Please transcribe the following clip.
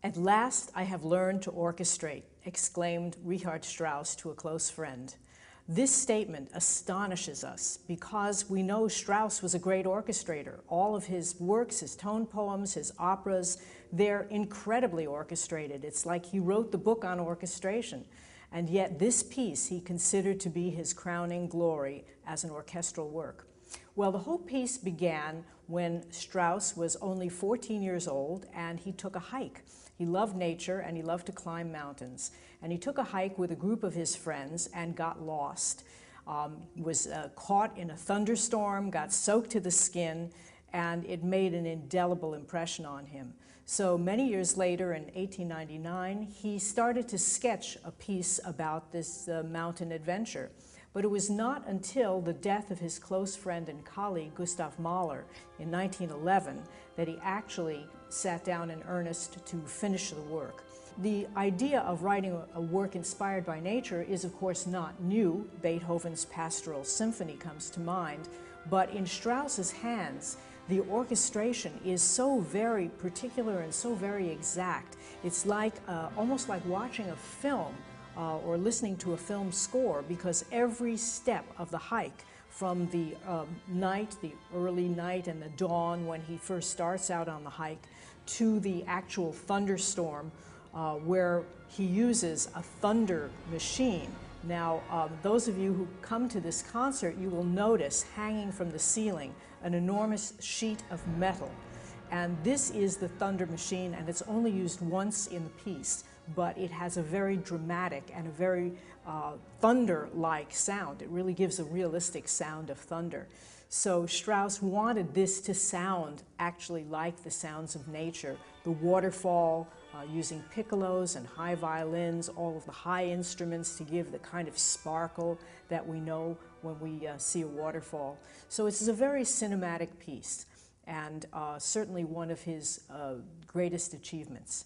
"At last I have learned to orchestrate," exclaimed Richard Strauss to a close friend. This statement astonishes us because we know Strauss was a great orchestrator. All of his works, his tone poems, his operas, they're incredibly orchestrated. It's like he wrote the book on orchestration. And yet this piece he considered to be his crowning glory as an orchestral work. Well, the whole piece began when Strauss was only 14 years old and he took a hike. He loved nature and he loved to climb mountains. And he took a hike with a group of his friends and got lost. Was caught in a thunderstorm, got soaked to the skin, and it made an indelible impression on him. So many years later, in 1899, he started to sketch a piece about this mountain adventure. But it was not until the death of his close friend and colleague, Gustav Mahler, in 1911, that he actually sat down in earnest to finish the work. The idea of writing a work inspired by nature is, of course, not new. Beethoven's Pastoral Symphony comes to mind. But in Strauss's hands, the orchestration is so very particular and so very exact. It's like almost like watching a film or listening to a film score, because every step of the hike, from the night, the early night and the dawn when he first starts out on the hike, to the actual thunderstorm where he uses a thunder machine. Now, those of you who come to this concert, you will notice hanging from the ceiling an enormous sheet of metal. And this is the thunder machine, and it's only used once in the piece, but it has a very dramatic and a very thunder-like sound. It really gives a realistic sound of thunder. So Strauss wanted this to sound actually like the sounds of nature. The waterfall, using piccolos and high violins, all of the high instruments to give the kind of sparkle that we know when we see a waterfall. So it's a very cinematic piece, and certainly one of his greatest achievements.